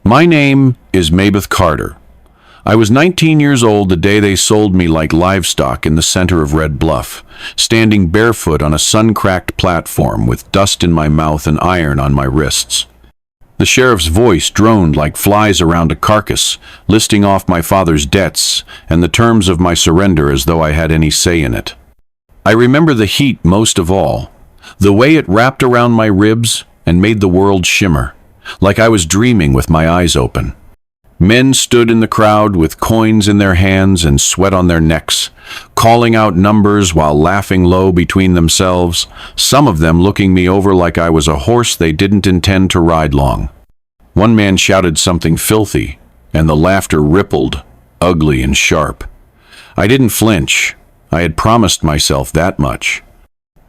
My name is Mabeth Carter. I was 19 years old the day they sold me like livestock in the center of Red Bluff, standing barefoot on a sun-cracked platform with dust in my mouth and iron on my wrists. The sheriff's voice droned like flies around a carcass, listing off my father's debts and the terms of my surrender as though I had any say in it. I remember the heat most of all, the way it wrapped around my ribs and made the world shimmer, like I was dreaming with my eyes open. Men stood in the crowd with coins in their hands and sweat on their necks, calling out numbers while laughing low between themselves, some of them looking me over like I was a horse they didn't intend to ride long. One man shouted something filthy, and the laughter rippled, ugly and sharp. I didn't flinch. I had promised myself that much.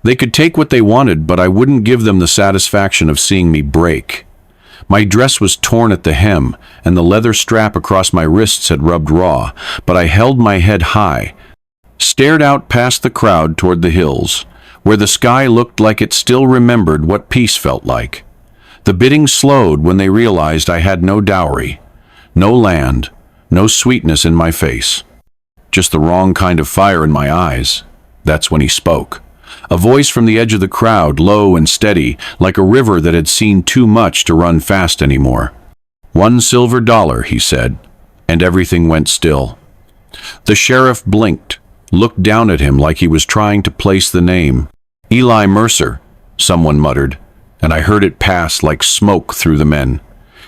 They could take what they wanted, but I wouldn't give them the satisfaction of seeing me break. My dress was torn at the hem, and the leather strap across my wrists had rubbed raw, but I held my head high, stared out past the crowd toward the hills, where the sky looked like it still remembered what peace felt like. The bidding slowed when they realized I had no dowry, no land, no sweetness in my face. Just the wrong kind of fire in my eyes. That's when he spoke. A voice from the edge of the crowd, low and steady, like a river that had seen too much to run fast anymore. $1 silver, he said, and everything went still. The sheriff blinked, looked down at him like he was trying to place the name. Eli Mercer, someone muttered, and I heard it pass like smoke through the men.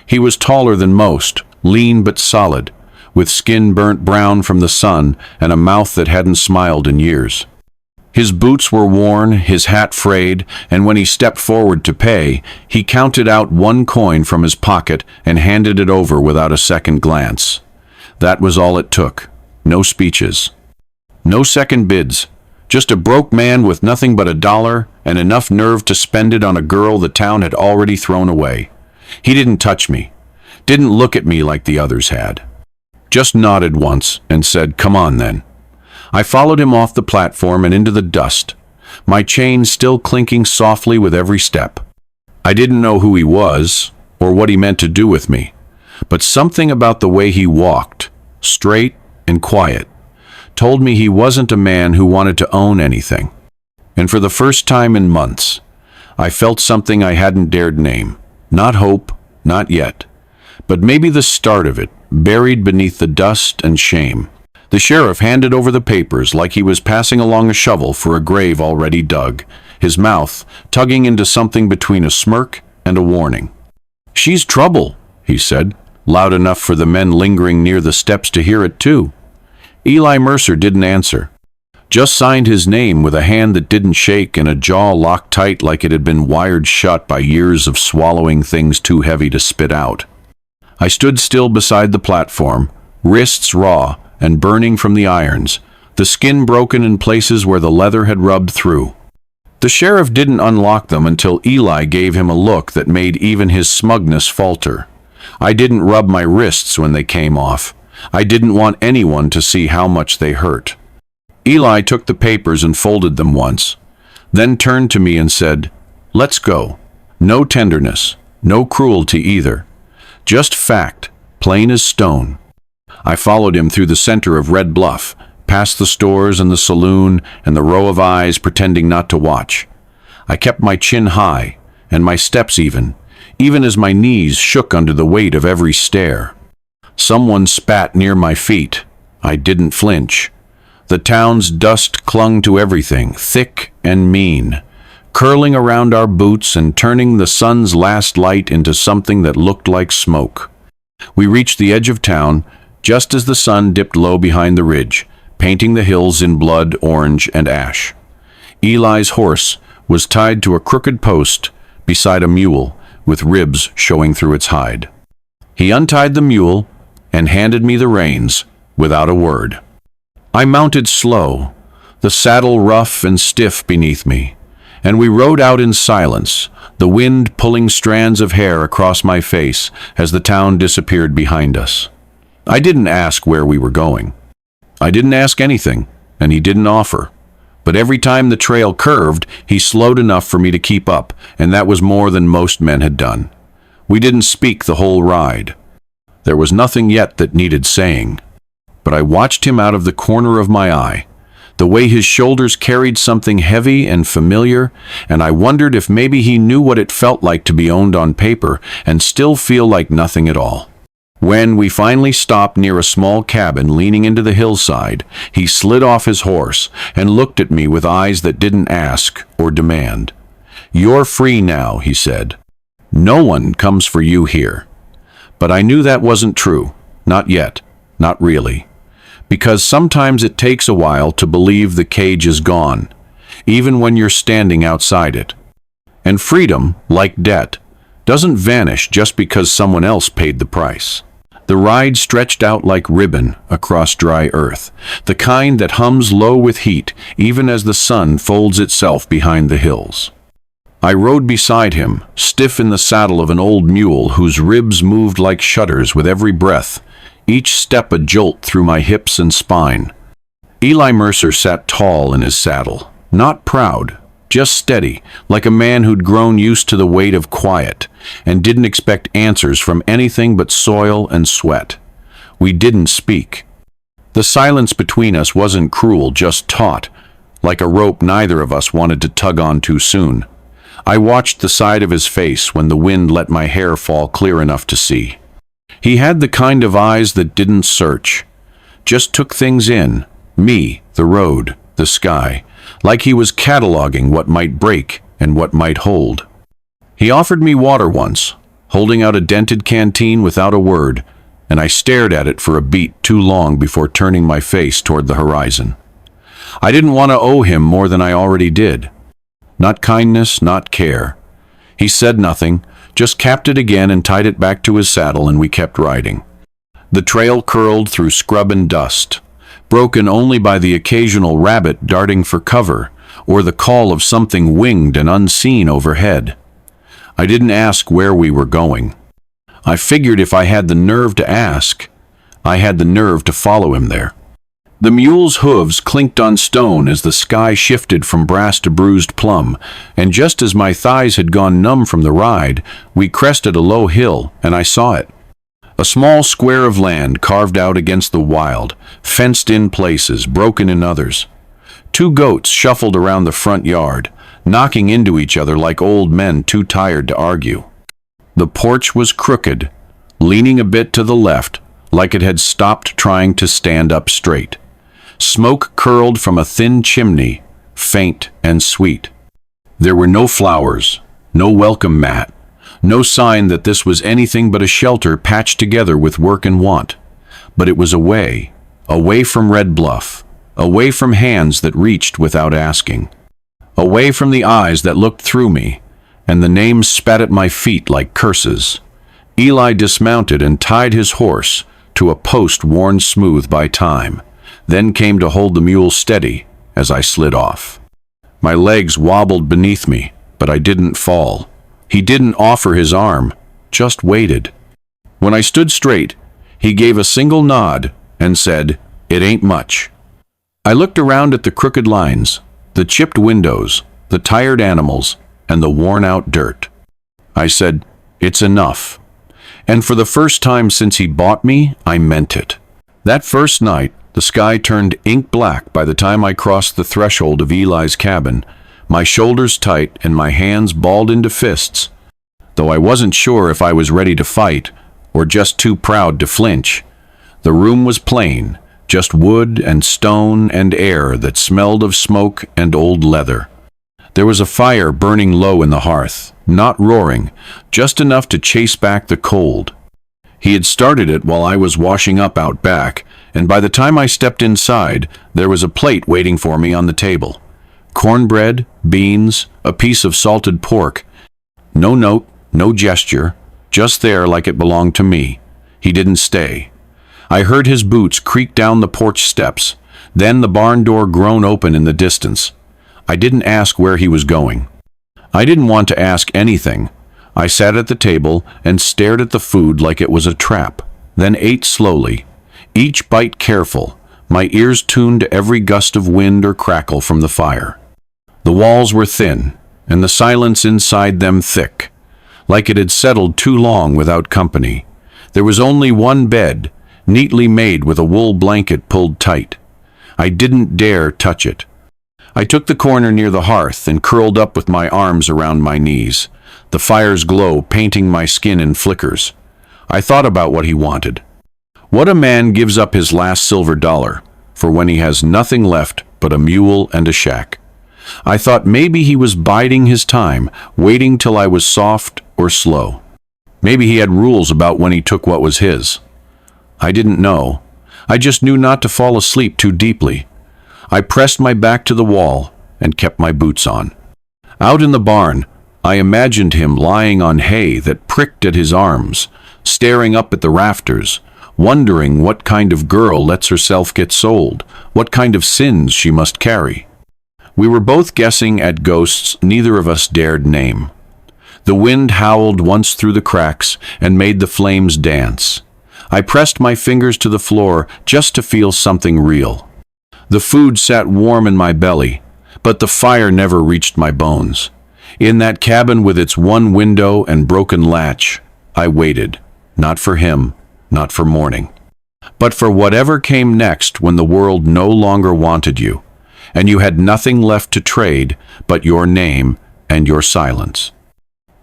He was taller than most, lean but solid, with skin burnt brown from the sun and a mouth that hadn't smiled in years. His boots were worn, his hat frayed, and when he stepped forward to pay, he counted out 1 coin from his pocket and handed it over without a second glance. That was all it took. No speeches. No second bids. Just a broke man with nothing but $1 and enough nerve to spend it on a girl the town had already thrown away. He didn't touch me. Didn't look at me like the others had. Just nodded once and said, "Come on then." I followed him off the platform and into the dust, my chain still clinking softly with every step. I didn't know who he was or what he meant to do with me, but something about the way he walked, straight and quiet, told me he wasn't a man who wanted to own anything. And for the first time in months, I felt something I hadn't dared name. Not hope, not yet, but maybe the start of it, buried beneath the dust and shame. The sheriff handed over the papers like he was passing along a shovel for a grave already dug, his mouth tugging into something between a smirk and a warning. "She's trouble," he said, loud enough for the men lingering near the steps to hear it too. Eli Mercer didn't answer, just signed his name with a hand that didn't shake and a jaw locked tight like it had been wired shut by years of swallowing things too heavy to spit out. I stood still beside the platform, wrists raw and burning from the irons, the skin broken in places where the leather had rubbed through. The sheriff didn't unlock them until Eli gave him a look that made even his smugness falter. I didn't rub my wrists when they came off. I didn't want anyone to see how much they hurt. Eli took the papers and folded them once, then turned to me and said, "Let's go." No tenderness, no cruelty either. Just fact, plain as stone. I followed him through the center of Red Bluff, past the stores and the saloon and the row of eyes pretending not to watch. I kept my chin high, and my steps even as my knees shook under the weight of every stare. Someone spat near my feet. I didn't flinch. The town's dust clung to everything, thick and mean, curling around our boots and turning the sun's last light into something that looked like smoke. We reached the edge of town just as the sun dipped low behind the ridge, painting the hills in blood, orange, and ash. Eli's horse was tied to a crooked post beside a mule, with ribs showing through its hide. He untied the mule and handed me the reins without a word. I mounted slow, the saddle rough and stiff beneath me, and we rode out in silence, the wind pulling strands of hair across my face as the town disappeared behind us. I didn't ask where we were going. I didn't ask anything, and he didn't offer. But every time the trail curved, he slowed enough for me to keep up, and that was more than most men had done. We didn't speak the whole ride. There was nothing yet that needed saying. But I watched him out of the corner of my eye, the way his shoulders carried something heavy and familiar, and I wondered if maybe he knew what it felt like to be owned on paper and still feel like nothing at all. When we finally stopped near a small cabin leaning into the hillside, he slid off his horse and looked at me with eyes that didn't ask or demand. "You're free now," he said. "No one comes for you here." But I knew that wasn't true. Not yet. Not really. Because sometimes it takes a while to believe the cage is gone, even when you're standing outside it. And freedom, like debt, doesn't vanish just because someone else paid the price. The ride stretched out like ribbon across dry earth, the kind that hums low with heat even as the sun folds itself behind the hills. I rode beside him, stiff in the saddle of an old mule whose ribs moved like shutters with every breath, each step a jolt through my hips and spine. Eli Mercer sat tall in his saddle, not proud, just steady, like a man who'd grown used to the weight of quiet and didn't expect answers from anything but soil and sweat. We didn't speak. The silence between us wasn't cruel, just taut, like a rope neither of us wanted to tug on too soon. I watched the side of his face when the wind let my hair fall clear enough to see. He had the kind of eyes that didn't search, just took things in, me, the road, the sky, like he was cataloging what might break and what might hold. He offered me water once, holding out a dented canteen without a word, and I stared at it for a beat too long before turning my face toward the horizon. I didn't want to owe him more than I already did. Not kindness, not care. He said nothing, just capped it again and tied it back to his saddle, and we kept riding. The trail curled through scrub and dust, broken only by the occasional rabbit darting for cover or the call of something winged and unseen overhead. I didn't ask where we were going. I figured if I had the nerve to ask, I had the nerve to follow him there. The mule's hooves clinked on stone as the sky shifted from brass to bruised plum, and just as my thighs had gone numb from the ride, we crested a low hill, and I saw it. A small square of land carved out against the wild, fenced in places, broken in others. 2 goats shuffled around the front yard, knocking into each other like old men too tired to argue. The porch was crooked, leaning a bit to the left, like it had stopped trying to stand up straight. Smoke curled from a thin chimney, faint and sweet. There were no flowers, no welcome mat, no sign that this was anything but a shelter patched together with work and want. But it was away from Red Bluff, away from hands that reached without asking, away from the eyes that looked through me, and the names spat at my feet like curses. Eli dismounted and tied his horse to a post worn smooth by time, then came to hold the mule steady as I slid off. My legs wobbled beneath me, but I didn't fall. He didn't offer his arm, just waited. When I stood straight, he gave a single nod and said, "It ain't much." I looked around at the crooked lines, the chipped windows, the tired animals, and the worn-out dirt. I said, "It's enough." And for the first time since he bought me, I meant it. That first night, the sky turned ink black by the time I crossed the threshold of Eli's cabin, my shoulders tight and my hands balled into fists. Though I wasn't sure if I was ready to fight or just too proud to flinch. The room was plain, just wood and stone and air that smelled of smoke and old leather. There was a fire burning low in the hearth, not roaring, just enough to chase back the cold. He had started it while I was washing up out back, and by the time I stepped inside, there was a plate waiting for me on the table. Cornbread, beans, a piece of salted pork. No note, no gesture, just there like it belonged to me. He didn't stay. I heard his boots creak down the porch steps, then the barn door groan open in the distance. I didn't ask where he was going. I didn't want to ask anything. I sat at the table and stared at the food like it was a trap, then ate slowly, each bite careful, my ears tuned to every gust of wind or crackle from the fire. The walls were thin, and the silence inside them thick, like it had settled too long without company. There was only one bed, neatly made with a wool blanket pulled tight. I didn't dare touch it. I took the corner near the hearth and curled up with my arms around my knees, the fire's glow painting my skin in flickers. I thought about what he wanted. What a man gives up his last silver dollar for when he has nothing left but a mule and a shack. I thought maybe he was biding his time, waiting till I was soft or slow. Maybe he had rules about when he took what was his. I didn't know. I just knew not to fall asleep too deeply. I pressed my back to the wall and kept my boots on. Out in the barn, I imagined him lying on hay that pricked at his arms, staring up at the rafters, wondering what kind of girl lets herself get sold, what kind of sins she must carry. We were both guessing at ghosts neither of us dared name. The wind howled once through the cracks and made the flames dance. I pressed my fingers to the floor just to feel something real. The food sat warm in my belly, but the fire never reached my bones. In that cabin with its one window and broken latch, I waited, not for him, not for morning, but for whatever came next when the world no longer wanted you, and you had nothing left to trade but your name and your silence.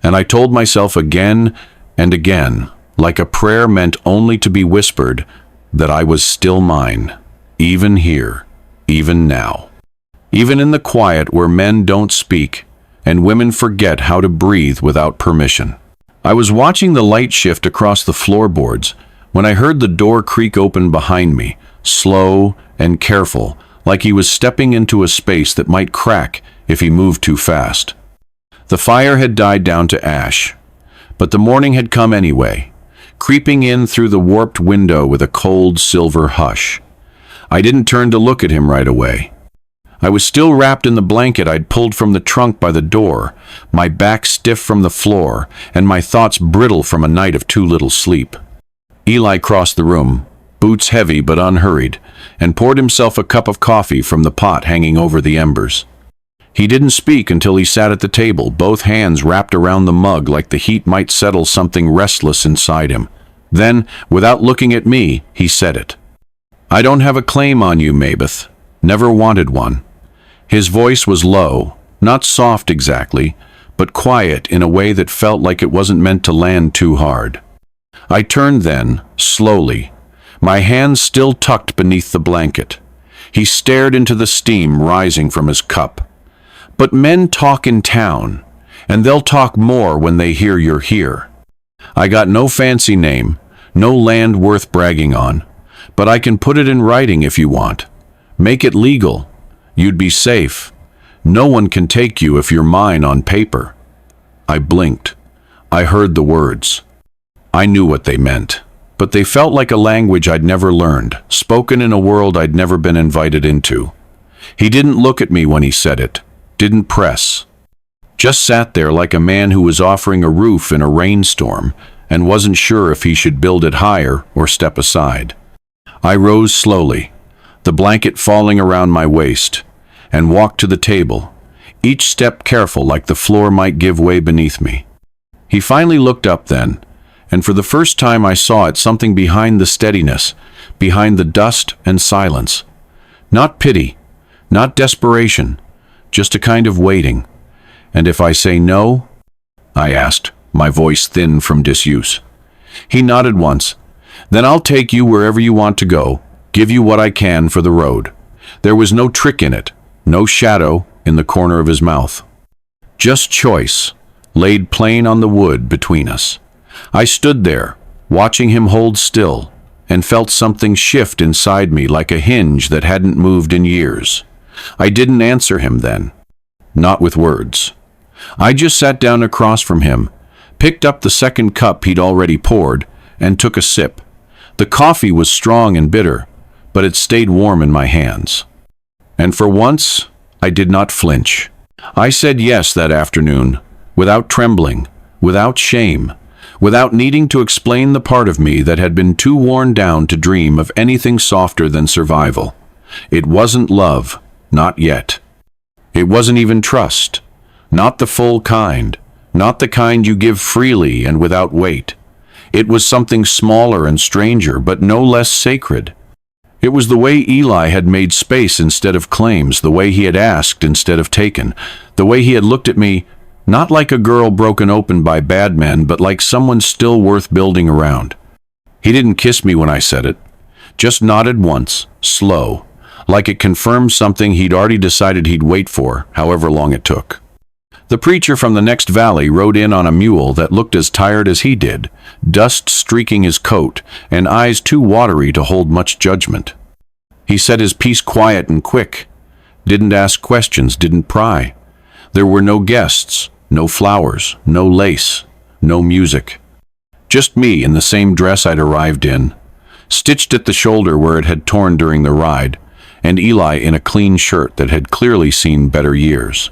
And I told myself again and again, like a prayer meant only to be whispered, that I was still mine, even here, even now. Even in the quiet where men don't speak and women forget how to breathe without permission. I was watching the light shift across the floorboards when I heard the door creak open behind me, slow and careful, like he was stepping into a space that might crack if he moved too fast. The fire had died down to ash, but the morning had come anyway, creeping in through the warped window with a cold silver hush. I didn't turn to look at him right away. I was still wrapped in the blanket I'd pulled from the trunk by the door, my back stiff from the floor, and my thoughts brittle from a night of too little sleep. Eli crossed the room, boots heavy but unhurried, and poured himself a cup of coffee from the pot hanging over the embers. He didn't speak until he sat at the table, both hands wrapped around the mug like the heat might settle something restless inside him. Then, without looking at me, he said it. "I don't have a claim on you, Mabeth. Never wanted one." His voice was low, not soft exactly, but quiet in a way that felt like it wasn't meant to land too hard. I turned then, slowly, my hands still tucked beneath the blanket. He stared into the steam rising from his cup. But men talk in town, and they'll talk more when they hear you're here. I got no fancy name, no land worth bragging on, but I can put it in writing if you want. Make it legal. You'd be safe. No one can take you if you're mine on paper. I blinked. I heard the words. I knew what they meant, but they felt like a language I'd never learned, spoken in a world I'd never been invited into. He didn't look at me when he said it, didn't press. Just sat there like a man who was offering a roof in a rainstorm and wasn't sure if he should build it higher or step aside. I rose slowly, the blanket falling around my waist, and walked to the table, each step careful like the floor might give way beneath me. He finally looked up then, and for the first time I saw it, something behind the steadiness, behind the dust and silence. Not pity, not desperation, just a kind of waiting. "And if I say no?" I asked, my voice thin from disuse. He nodded once. "Then I'll take you wherever you want to go, give you what I can for the road." There was no trick in it, no shadow in the corner of his mouth. Just choice, laid plain on the wood between us. I stood there, watching him hold still, and felt something shift inside me like a hinge that hadn't moved in years. I didn't answer him then, not with words. I just sat down across from him, picked up the second cup he'd already poured, and took a sip. The coffee was strong and bitter, but it stayed warm in my hands. And for once, I did not flinch. I said yes that afternoon, without trembling, without shame, without needing to explain the part of me that had been too worn down to dream of anything softer than survival. It wasn't love. Not yet. It wasn't even trust. Not the full kind. Not the kind you give freely and without weight. It was something smaller and stranger, but no less sacred. It was the way Eli had made space instead of claims, the way he had asked instead of taken, the way he had looked at me, not like a girl broken open by bad men, but like someone still worth building around. He didn't kiss me when I said it, just nodded once, slow, like it confirmed something he'd already decided he'd wait for, however long it took. The preacher from the next valley rode in on a mule that looked as tired as he did, dust streaking his coat, and eyes too watery to hold much judgment. He said his piece quiet and quick, didn't ask questions, didn't pry. There were no guests, no flowers, no lace, no music. Just me in the same dress I'd arrived in, stitched at the shoulder where it had torn during the ride, and Eli in a clean shirt that had clearly seen better years.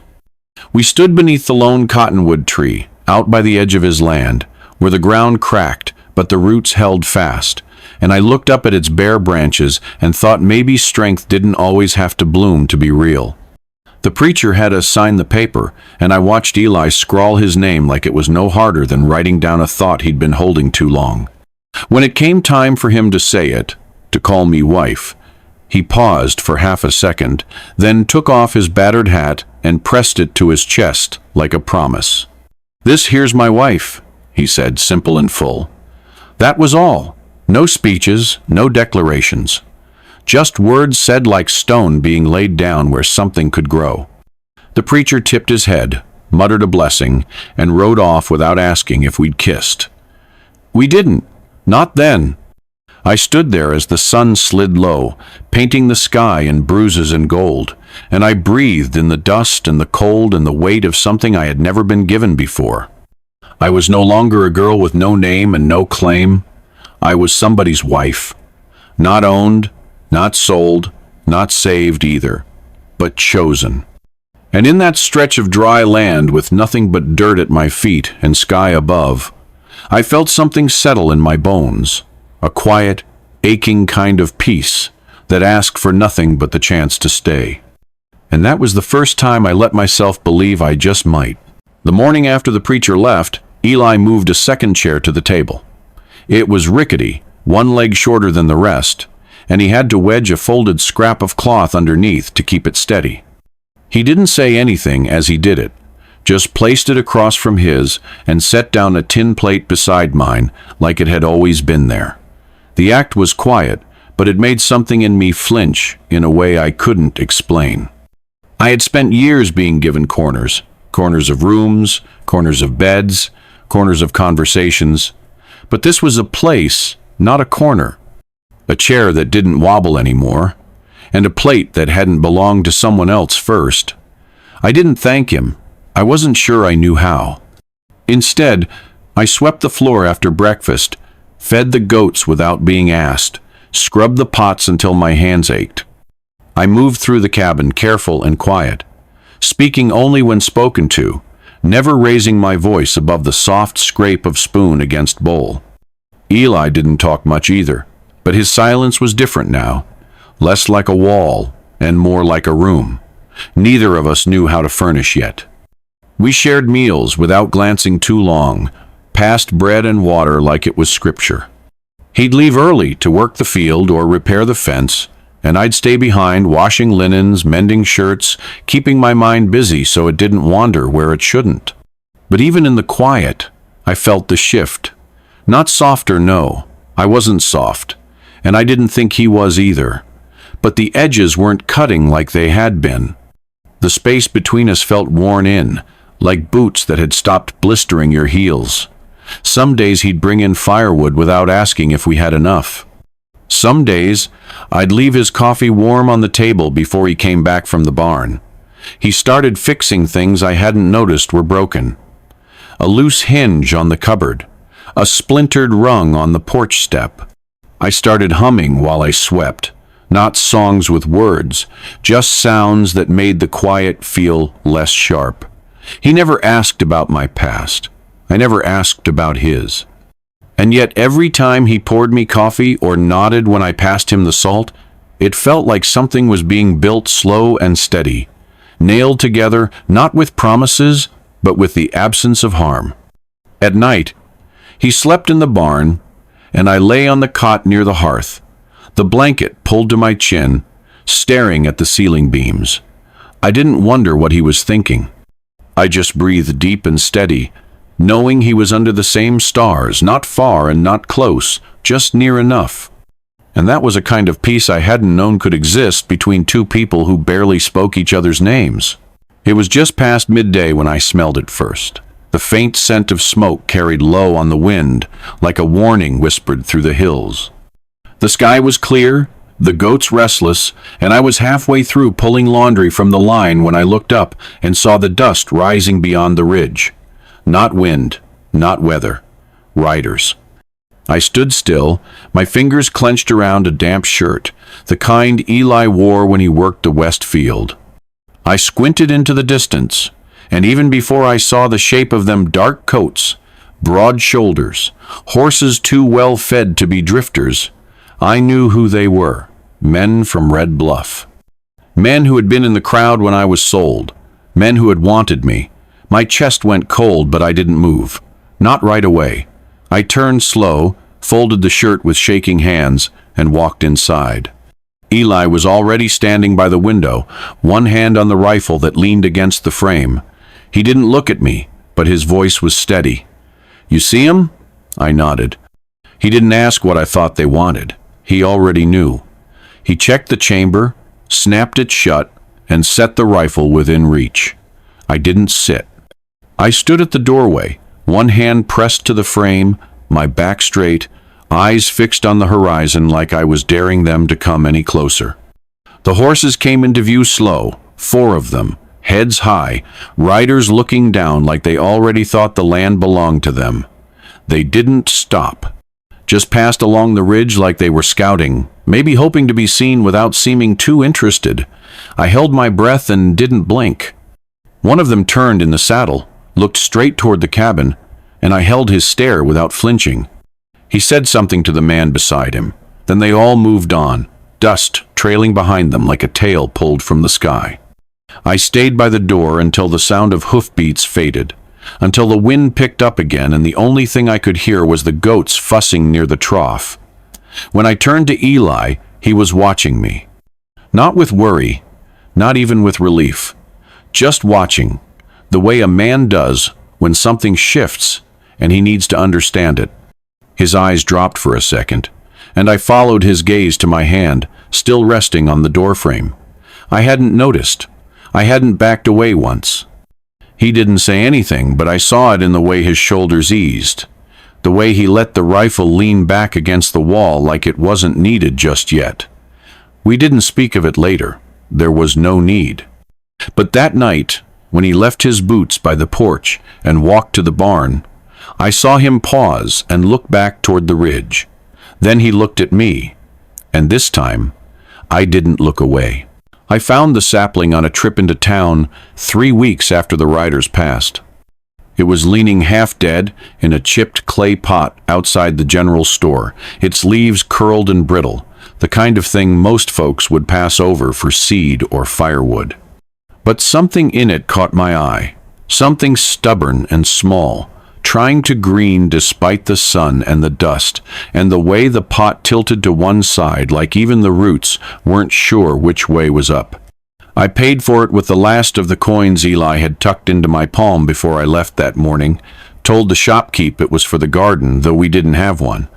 We stood beneath the lone cottonwood tree, out by the edge of his land, where the ground cracked, but the roots held fast, and I looked up at its bare branches and thought maybe strength didn't always have to bloom to be real. The preacher had us sign the paper, and I watched Eli scrawl his name like it was no harder than writing down a thought he'd been holding too long. When it came time for him to say it, to call me wife, he paused for half a second, then took off his battered hat and pressed it to his chest like a promise. "This here's my wife," he said, simple and full. That was all. No speeches, no declarations. Just words said like stone being laid down where something could grow. The preacher tipped his head, muttered a blessing, and rode off without asking if we'd kissed. We didn't. Not then. I stood there as the sun slid low, painting the sky in bruises and gold, and I breathed in the dust and the cold and the weight of something I had never been given before. I was no longer a girl with no name and no claim. I was somebody's wife. Not owned, not sold, not saved either, but chosen. And in that stretch of dry land with nothing but dirt at my feet and sky above, I felt something settle in my bones. A quiet, aching kind of peace that asked for nothing but the chance to stay. And that was the first time I let myself believe I just might. The morning after the preacher left, Eli moved a second chair to the table. It was rickety, one leg shorter than the rest, and he had to wedge a folded scrap of cloth underneath to keep it steady. He didn't say anything as he did it, just placed it across from his and set down a tin plate beside mine like it had always been there. The act was quiet, but it made something in me flinch in a way I couldn't explain. I had spent years being given corners, corners of rooms, corners of beds, corners of conversations, but this was a place, not a corner. A chair that didn't wobble anymore, and a plate that hadn't belonged to someone else first. I didn't thank him. I wasn't sure I knew how. Instead, I swept the floor after breakfast, fed the goats without being asked, scrubbed the pots until my hands ached. I moved through the cabin careful and quiet, speaking only when spoken to, never raising my voice above the soft scrape of spoon against bowl. Eli didn't talk much either, but his silence was different now, less like a wall and more like a room. Neither of us knew how to furnish yet. We shared meals without glancing too long, passed bread and water like it was scripture. He'd leave early to work the field or repair the fence, and I'd stay behind washing linens, mending shirts, keeping my mind busy so it didn't wander where it shouldn't. But even in the quiet, I felt the shift. Not softer, no. I wasn't soft, and I didn't think he was either. But the edges weren't cutting like they had been. The space between us felt worn in, like boots that had stopped blistering your heels. Some days he'd bring in firewood without asking if we had enough. Some days I'd leave his coffee warm on the table before he came back from the barn. He started fixing things I hadn't noticed were broken. A loose hinge on the cupboard, a splintered rung on the porch step. I started humming while I swept, not songs with words, just sounds that made the quiet feel less sharp. He never asked about my past. I never asked about his. And yet every time he poured me coffee or nodded when I passed him the salt, it felt like something was being built slow and steady, nailed together not with promises, but with the absence of harm. At night, He slept in the barn, and I lay on the cot near the hearth, the blanket pulled to my chin, staring at the ceiling beams. I didn't wonder what he was thinking. I just breathed deep and steady, knowing he was under the same stars, not far and not close, just near enough. And that was a kind of peace I hadn't known could exist between two people who barely spoke each other's names. It was just past midday when I smelled it first. The faint scent of smoke carried low on the wind, like a warning whispered through the hills. The sky was clear, the goats restless, and I was halfway through pulling laundry from the line when I looked up and saw the dust rising beyond the ridge. Not wind, not weather. Riders. I stood still, my fingers clenched around a damp shirt, the kind Eli wore when he worked the west field. I squinted into the distance, and even before I saw the shape of them, dark coats, broad shoulders, horses too well fed to be drifters, I knew who they were. Men from Red Bluff. Men who had been in the crowd when I was sold. Men who had wanted me. My chest went cold, but I didn't move. Not right away. I turned slow, folded the shirt with shaking hands, and walked inside. Eli was already standing by the window, one hand on the rifle that leaned against the frame. He didn't look at me, but his voice was steady. "You see 'em?" I nodded. He didn't ask what I thought they wanted. He already knew. He checked the chamber, snapped it shut, and set the rifle within reach. I didn't sit. I stood at the doorway, one hand pressed to the frame, my back straight, eyes fixed on the horizon like I was daring them to come any closer. The horses came into view slow, 4 of them, heads high, riders looking down like they already thought the land belonged to them. They didn't stop. Just passed along the ridge like they were scouting, maybe hoping to be seen without seeming too interested. I held my breath and didn't blink. One of them turned in the saddle, looked straight toward the cabin, and I held his stare without flinching. He said something to the man beside him. Then they all moved on, dust trailing behind them like a tail pulled from the sky. I stayed by the door until the sound of hoofbeats faded, until the wind picked up again and the only thing I could hear was the goats fussing near the trough. When I turned to Eli, he was watching me. Not with worry, not even with relief, just watching, the way a man does when something shifts and he needs to understand it. His eyes dropped for a second, and I followed his gaze to my hand, still resting on the doorframe. I hadn't noticed. I hadn't backed away once. He didn't say anything, but I saw it in the way his shoulders eased, the way he let the rifle lean back against the wall like it wasn't needed just yet. We didn't speak of it later. There was no need. But that night, when he left his boots by the porch and walked to the barn, I saw him pause and look back toward the ridge. Then he looked at me, and this time, I didn't look away. I found the sapling on a trip into town 3 weeks after the riders passed. It was leaning half dead in a chipped clay pot outside the general store, its leaves curled and brittle, the kind of thing most folks would pass over for seed or firewood. But something in it caught my eye, something stubborn and small, trying to green despite the sun and the dust, and the way the pot tilted to one side like even the roots weren't sure which way was up. I paid for it with the last of the coins Eli had tucked into my palm before I left that morning, told the shopkeep it was for the garden, though we didn't have one.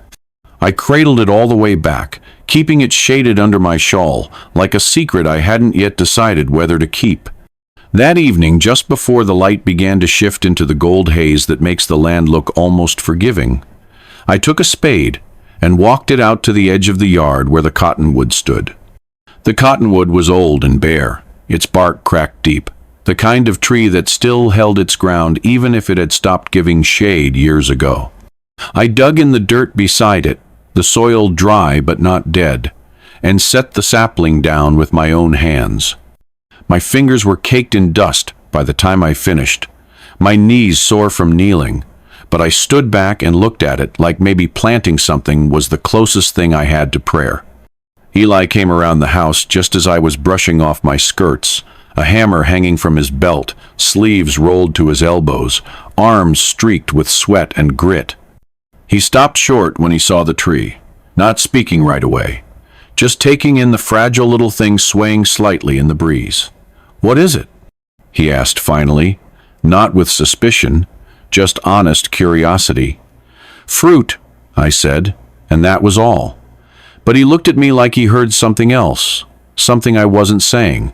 I cradled it all the way back, keeping it shaded under my shawl, like a secret I hadn't yet decided whether to keep. That evening, just before the light began to shift into the gold haze that makes the land look almost forgiving, I took a spade and walked it out to the edge of the yard where the cottonwood stood. The cottonwood was old and bare, its bark cracked deep, the kind of tree that still held its ground even if it had stopped giving shade years ago. I dug in the dirt beside it, the soil dry but not dead, and set the sapling down with my own hands. My fingers were caked in dust by the time I finished, my knees sore from kneeling, but I stood back and looked at it like maybe planting something was the closest thing I had to prayer. Eli came around the house just as I was brushing off my skirts, a hammer hanging from his belt, sleeves rolled to his elbows, arms streaked with sweat and grit. He stopped short when he saw the tree, not speaking right away, just taking in the fragile little thing swaying slightly in the breeze. "What is it?" he asked finally, not with suspicion, just honest curiosity. "Fruit," I said, and that was all. But he looked at me like he heard something else, something I wasn't saying,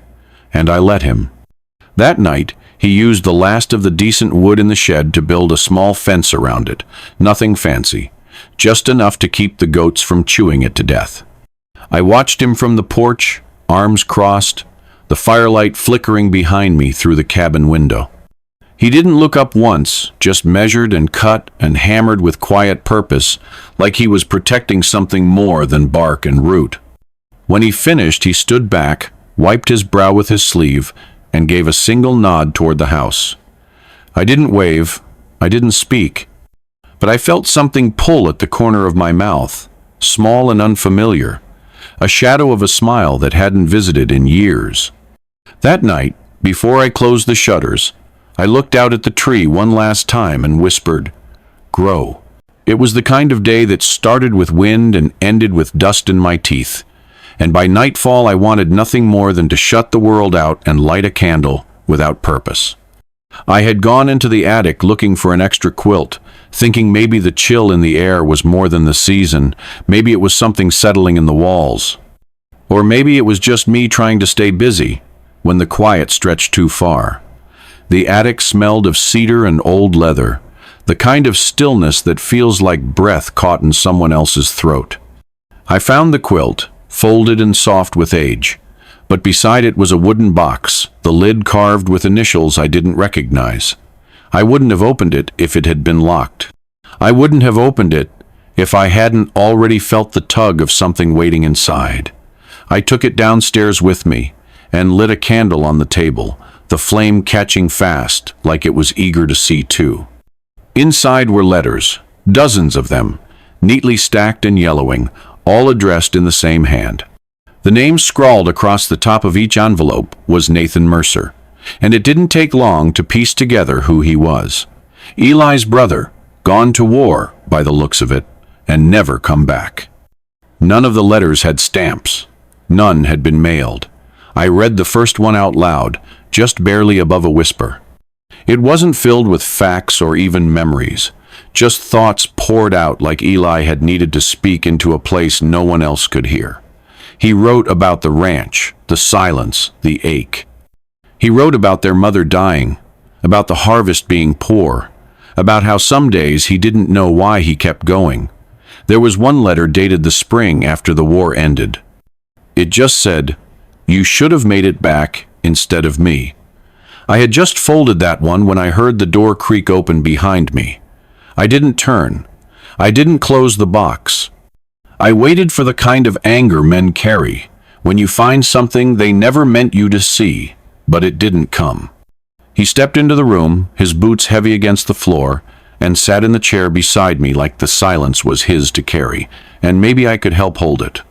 and I let him. That night, he used the last of the decent wood in the shed to build a small fence around it, nothing fancy, just enough to keep the goats from chewing it to death. I watched him from the porch, arms crossed, the firelight flickering behind me through the cabin window. He didn't look up once, just measured and cut and hammered with quiet purpose, like he was protecting something more than bark and root. When he finished, he stood back, wiped his brow with his sleeve, and gave a single nod toward the house. I didn't wave, I didn't speak, but I felt something pull at the corner of my mouth, small and unfamiliar, a shadow of a smile that hadn't visited in years. That night, before I closed the shutters, I looked out at the tree one last time and whispered, "Grow." It was the kind of day that started with wind and ended with dust in my teeth, and by nightfall I wanted nothing more than to shut the world out and light a candle without purpose. I had gone into the attic looking for an extra quilt, thinking maybe the chill in the air was more than the season, maybe it was something settling in the walls. Or maybe it was just me trying to stay busy, when the quiet stretched too far. The attic smelled of cedar and old leather, the kind of stillness that feels like breath caught in someone else's throat. I found the quilt, folded and soft with age, but beside it was a wooden box, the lid carved with initials I didn't recognize. I wouldn't have opened it if it had been locked. I wouldn't have opened it if I hadn't already felt the tug of something waiting inside. I took it downstairs with me and lit a candle on the table, the flame catching fast like it was eager to see too. Inside were letters, dozens of them, neatly stacked and yellowing, all addressed in the same hand. The name scrawled across the top of each envelope was Nathan Mercer, and it didn't take long to piece together who he was. Eli's brother, gone to war by the looks of it, and never come back. None of the letters had stamps. None had been mailed. I read the first one out loud, just barely above a whisper. It wasn't filled with facts or even memories, just thoughts poured out like Eli had needed to speak into a place no one else could hear. He wrote about the ranch, the silence, the ache. He wrote about their mother dying, about the harvest being poor, about how some days he didn't know why he kept going. There was one letter dated the spring after the war ended. It just said, "You should have made it back instead of me." I had just folded that one when I heard the door creak open behind me. I didn't turn. I didn't close the box. I waited for the kind of anger men carry, when you find something they never meant you to see, but it didn't come. He stepped into the room, his boots heavy against the floor, and sat in the chair beside me like the silence was his to carry, and maybe I could help hold it.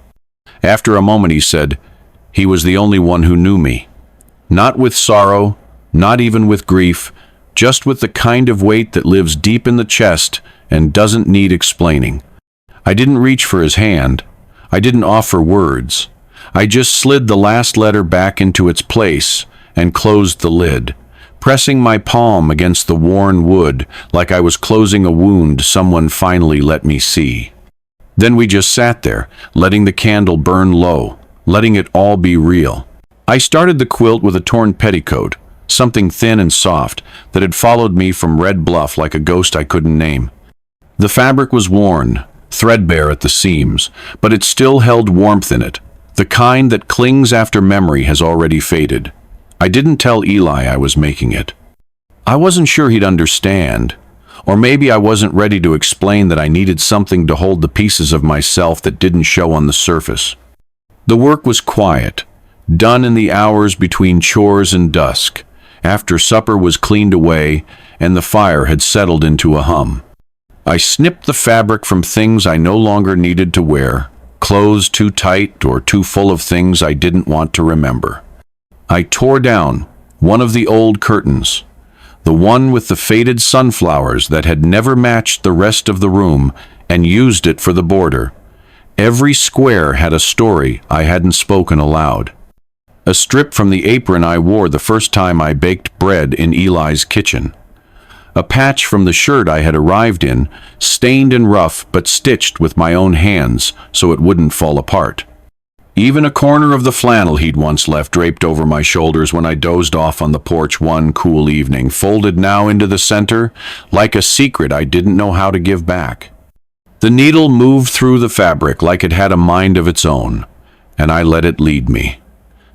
After a moment he said, he was the only one who knew me. Not with sorrow, not even with grief, just with the kind of weight that lives deep in the chest and doesn't need explaining. I didn't reach for his hand. I didn't offer words. I just slid the last letter back into its place and closed the lid, pressing my palm against the worn wood like I was closing a wound someone finally let me see. Then we just sat there, letting the candle burn low, letting it all be real. I started the quilt with a torn petticoat, something thin and soft that had followed me from Red Bluff like a ghost I couldn't name. The fabric was worn, threadbare at the seams, but it still held warmth in it, the kind that clings after memory has already faded. I didn't tell Eli I was making it. I wasn't sure he'd understand, or maybe I wasn't ready to explain that I needed something to hold the pieces of myself that didn't show on the surface. The work was quiet, done in the hours between chores and dusk, after supper was cleaned away and the fire had settled into a hum. I snipped the fabric from things I no longer needed to wear, clothes too tight or too full of things I didn't want to remember. I tore down one of the old curtains, the one with the faded sunflowers that had never matched the rest of the room, and used it for the border. Every square had a story I hadn't spoken aloud. A strip from the apron I wore the first time I baked bread in Eli's kitchen. A patch from the shirt I had arrived in, stained and rough but stitched with my own hands so it wouldn't fall apart. Even a corner of the flannel he'd once left draped over my shoulders when I dozed off on the porch one cool evening, folded now into the center, like a secret I didn't know how to give back. The needle moved through the fabric like it had a mind of its own, and I let it lead me.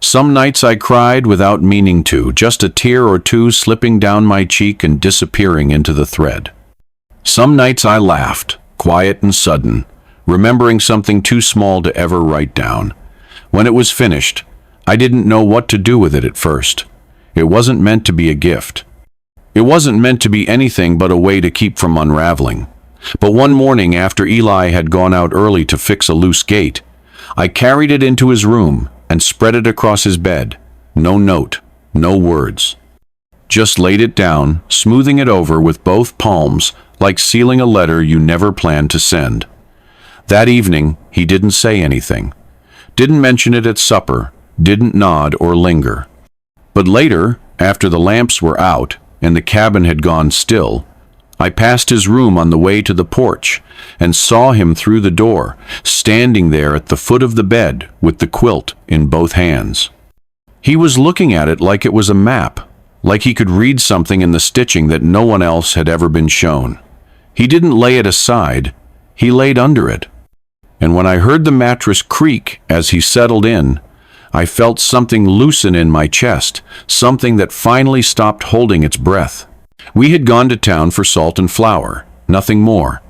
Some nights I cried without meaning to, just a tear or two slipping down my cheek and disappearing into the thread. Some nights I laughed, quiet and sudden, remembering something too small to ever write down. When it was finished, I didn't know what to do with it at first. It wasn't meant to be a gift. It wasn't meant to be anything but a way to keep from unraveling. But one morning after Eli had gone out early to fix a loose gate, I carried it into his room and spread it across his bed. No note, no words. Just laid it down, smoothing it over with both palms, like sealing a letter you never planned to send. That evening, he didn't say anything. Didn't mention it at supper, didn't nod or linger. But later, after the lamps were out and the cabin had gone still, I passed his room on the way to the porch and saw him through the door, standing there at the foot of the bed with the quilt in both hands. He was looking at it like it was a map, like he could read something in the stitching that no one else had ever been shown. He didn't lay it aside, he laid under it. And when I heard the mattress creak as he settled in, I felt something loosen in my chest, something that finally stopped holding its breath. We had gone to town for salt and flour, nothing more.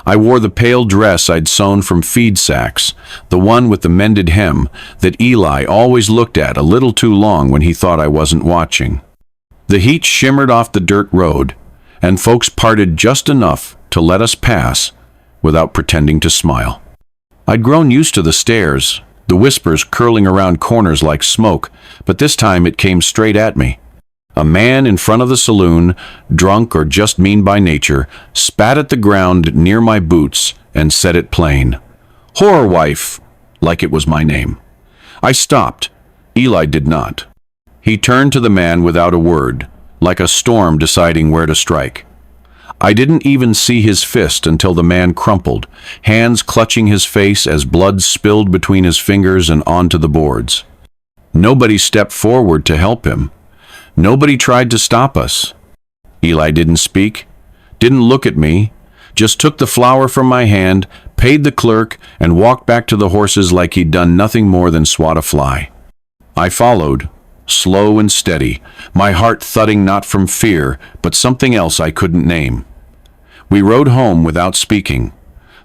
I wore the pale dress I'd sewn from feed sacks, the one with the mended hem that Eli always looked at a little too long when he thought I wasn't watching. The heat shimmered off the dirt road, and folks parted just enough to let us pass without pretending to smile. I'd grown used to the stares, the whispers curling around corners like smoke, but this time it came straight at me. A man in front of the saloon, drunk or just mean by nature, spat at the ground near my boots and said it plain. "Whore wife," like it was my name. I stopped. Eli did not. He turned to the man without a word, like a storm deciding where to strike. I didn't even see his fist until the man crumpled, hands clutching his face as blood spilled between his fingers and onto the boards. Nobody stepped forward to help him. Nobody tried to stop us. Eli didn't speak, didn't look at me, just took the flour from my hand, paid the clerk, and walked back to the horses like he'd done nothing more than swat a fly. I followed, slow and steady, my heart thudding not from fear, but something else I couldn't name. We rode home without speaking.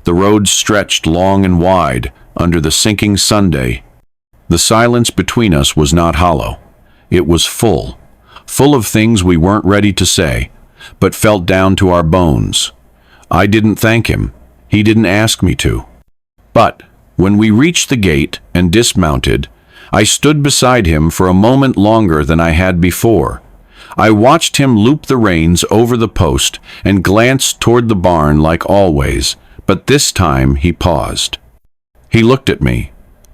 The road stretched long and wide under the sinking Sunday. The silence between us was not hollow. It was full of things we weren't ready to say, but felt down to our bones. I didn't thank him. He didn't ask me to. But when we reached the gate and dismounted, I stood beside him for a moment longer than I had before. I watched him loop the reins over the post and glanced toward the barn like always, but this time he paused. He looked at me,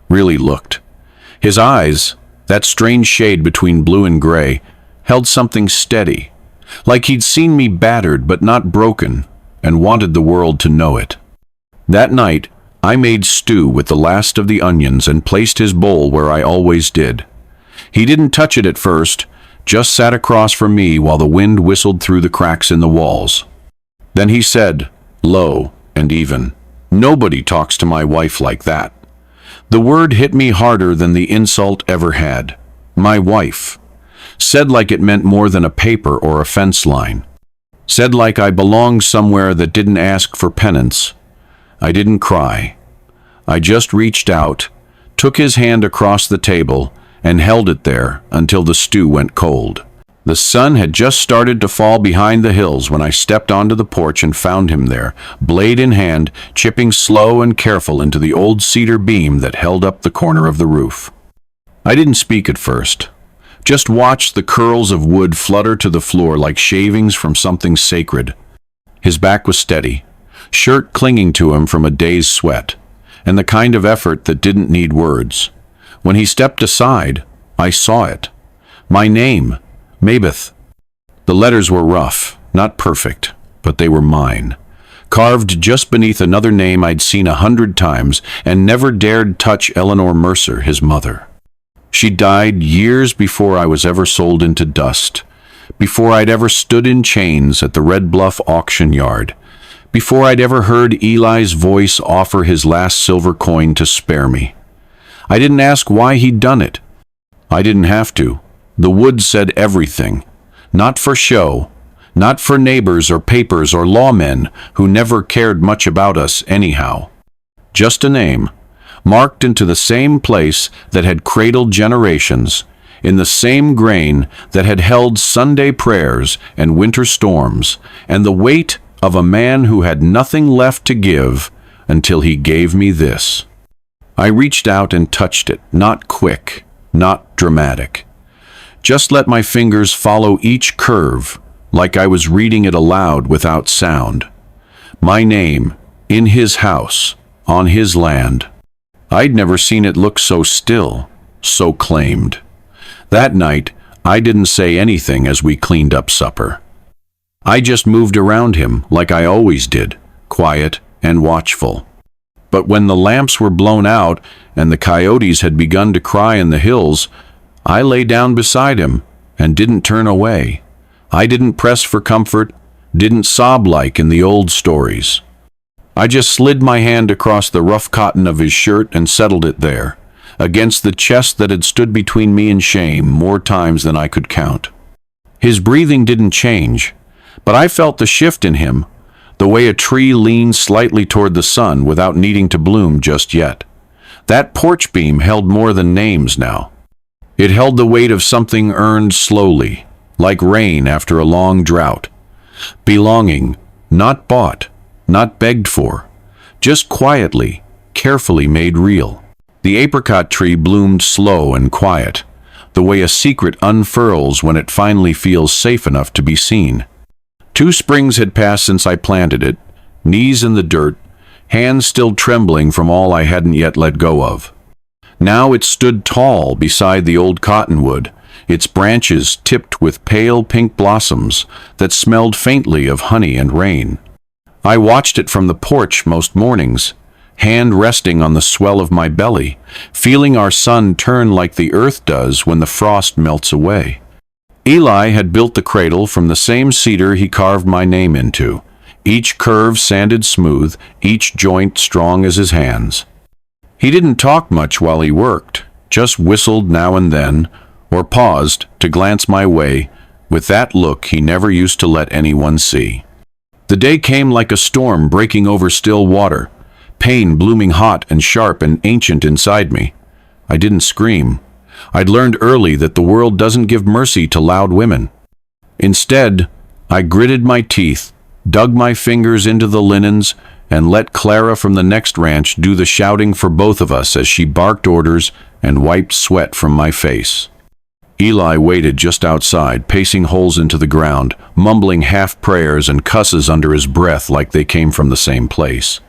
really looked. His eyes, that strange shade between blue and gray, held something steady, like he'd seen me battered but not broken, and wanted the world to know it. That night, I made stew with the last of the onions and placed his bowl where I always did. He didn't touch it at first, just sat across from me while the wind whistled through the cracks in the walls. Then he said, low and even, "Nobody talks to my wife like that." The word hit me harder than the insult ever had. My wife. Said like it meant more than a paper or a fence line. Said like I belonged somewhere that didn't ask for penance. I didn't cry. I just reached out, took his hand across the table, and held it there until the stew went cold. The sun had just started to fall behind the hills when I stepped onto the porch and found him there, blade in hand, chipping slow and careful into the old cedar beam that held up the corner of the roof. I didn't speak at first, just watched the curls of wood flutter to the floor like shavings from something sacred. His back was steady, shirt clinging to him from a day's sweat, and the kind of effort that didn't need words. When he stepped aside, I saw it. My name, Mabeth. The letters were rough, not perfect, but they were mine. Carved just beneath another name I'd seen 100 times and never dared touch. Eleanor Mercer, his mother. She died years before I was ever sold into dust, before I'd ever stood in chains at the Red Bluff auction yard, before I'd ever heard Eli's voice offer his last silver coin to spare me. I didn't ask why he'd done it. I didn't have to. The wood said everything. Not for show, not for neighbors or papers or lawmen who never cared much about us anyhow. Just a name, marked into the same place that had cradled generations, in the same grain that had held Sunday prayers and winter storms, and the weight of a man who had nothing left to give until he gave me this. I reached out and touched it, not quick, not dramatic. Just let my fingers follow each curve, like I was reading it aloud without sound. My name, in his house, on his land. I'd never seen it look so still, so claimed. That night, I didn't say anything as we cleaned up supper. I just moved around him like I always did, quiet and watchful. But when the lamps were blown out and the coyotes had begun to cry in the hills, I lay down beside him and didn't turn away. I didn't press for comfort, didn't sob like in the old stories. I just slid my hand across the rough cotton of his shirt and settled it there, against the chest that had stood between me and shame more times than I could count. His breathing didn't change, but I felt the shift in him, the way a tree leans slightly toward the sun without needing to bloom just yet. That porch beam held more than names now. It held the weight of something earned slowly, like rain after a long drought. Belonging, not bought, not begged for, just quietly, carefully made real. The apricot tree bloomed slow and quiet, the way a secret unfurls when it finally feels safe enough to be seen. 2 springs had passed since I planted it, knees in the dirt, hands still trembling from all I hadn't yet let go of. Now it stood tall beside the old cottonwood, its branches tipped with pale pink blossoms that smelled faintly of honey and rain. I watched it from the porch most mornings, hand resting on the swell of my belly, feeling our sun turn like the earth does when the frost melts away. Eli had built the cradle from the same cedar he carved my name into, each curve sanded smooth, each joint strong as his hands. He didn't talk much while he worked, just whistled now and then, or paused to glance my way with that look he never used to let anyone see. The day came like a storm breaking over still water, pain blooming hot and sharp and ancient inside me. I didn't scream. I'd learned early that the world doesn't give mercy to loud women. Instead, I gritted my teeth, dug my fingers into the linens, and let Clara from the next ranch do the shouting for both of us as she barked orders and wiped sweat from my face. Eli waited just outside, pacing holes into the ground, mumbling half prayers and cusses under his breath like they came from the same place.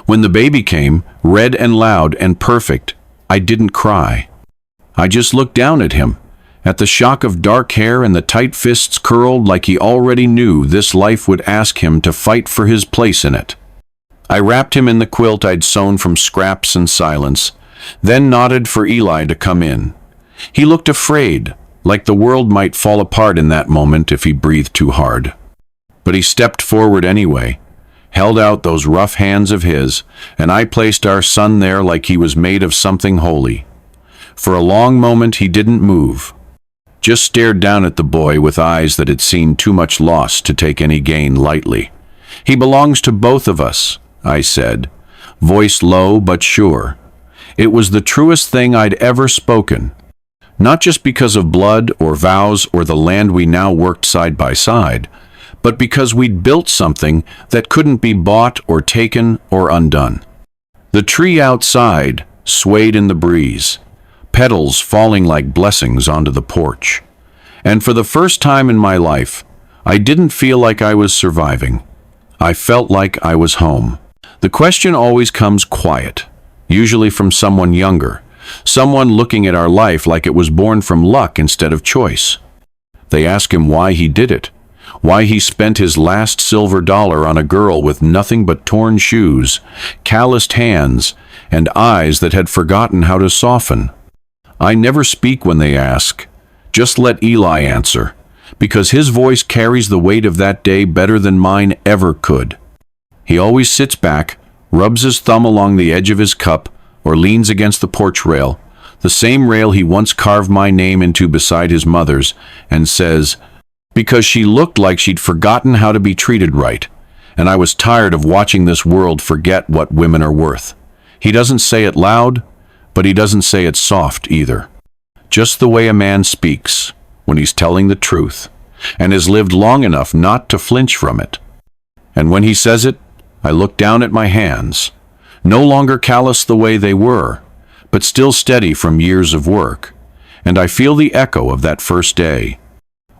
When the baby came, red and loud and perfect, I didn't cry. I just looked down at him, at the shock of dark hair and the tight fists curled like he already knew this life would ask him to fight for his place in it. I wrapped him in the quilt I'd sewn from scraps and silence, then nodded for Eli to come in. He looked afraid, like the world might fall apart in that moment if he breathed too hard. But he stepped forward anyway, held out those rough hands of his, and I placed our son there like he was made of something holy. For a long moment he didn't move, just stared down at the boy with eyes that had seen too much loss to take any gain lightly. "He belongs to both of us," I said, voice low but sure. It was the truest thing I'd ever spoken, not just because of blood or vows or the land we now worked side by side, but because we'd built something that couldn't be bought or taken or undone. The tree outside swayed in the breeze, petals falling like blessings onto the porch. And for the first time in my life, I didn't feel like I was surviving. I felt like I was home. The question always comes quiet, usually from someone younger, someone looking at our life like it was born from luck instead of choice. They ask him why he did it, why he spent his last silver dollar on a girl with nothing but torn shoes, calloused hands, and eyes that had forgotten how to soften. I never speak when they ask. Just let Eli answer, because his voice carries the weight of that day better than mine ever could. He always sits back, rubs his thumb along the edge of his cup, or leans against the porch rail, the same rail he once carved my name into beside his mother's, and says, "Because she looked like she'd forgotten how to be treated right, and I was tired of watching this world forget what women are worth." He doesn't say it loud, but he doesn't say it soft either. Just the way a man speaks when he's telling the truth, and has lived long enough not to flinch from it. And when he says it, I look down at my hands, no longer callous the way they were, but still steady from years of work, and I feel the echo of that first day,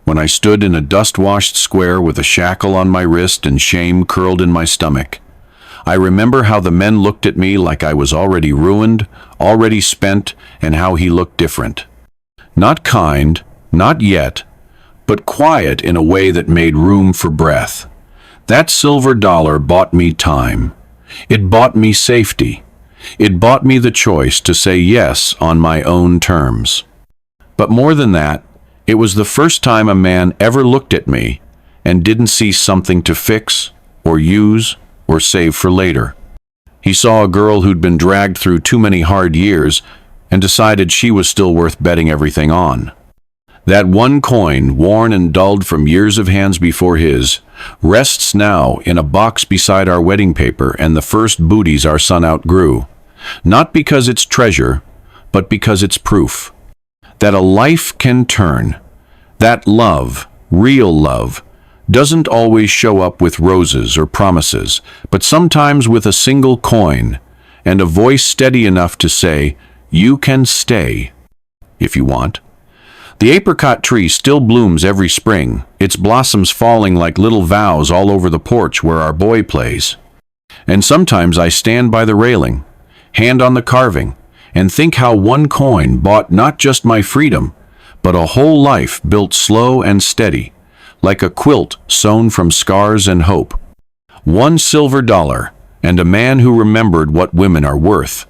when I stood in a dust-washed square with a shackle on my wrist and shame curled in my stomach. I remember how the men looked at me like I was already ruined, already spent, and how he looked different. Not kind, not yet, but quiet in a way that made room for breath. That silver dollar bought me time. It bought me safety. It bought me the choice to say yes on my own terms. But more than that, it was the first time a man ever looked at me and didn't see something to fix or use or save for later. He saw a girl who'd been dragged through too many hard years and decided she was still worth betting everything on. That one coin, worn and dulled from years of hands before his, rests now in a box beside our wedding paper and the first booties our son outgrew. Not because it's treasure, but because it's proof that a life can turn, that love, real love, doesn't always show up with roses or promises, but sometimes with a single coin and a voice steady enough to say, "You can stay if you want." The apricot tree still blooms every spring, its blossoms falling like little vows all over the porch where our boy plays. And sometimes I stand by the railing, hand on the carving, and think how one coin bought not just my freedom, but a whole life built slow and steady, like a quilt sewn from scars and hope. One silver dollar, and a man who remembered what women are worth.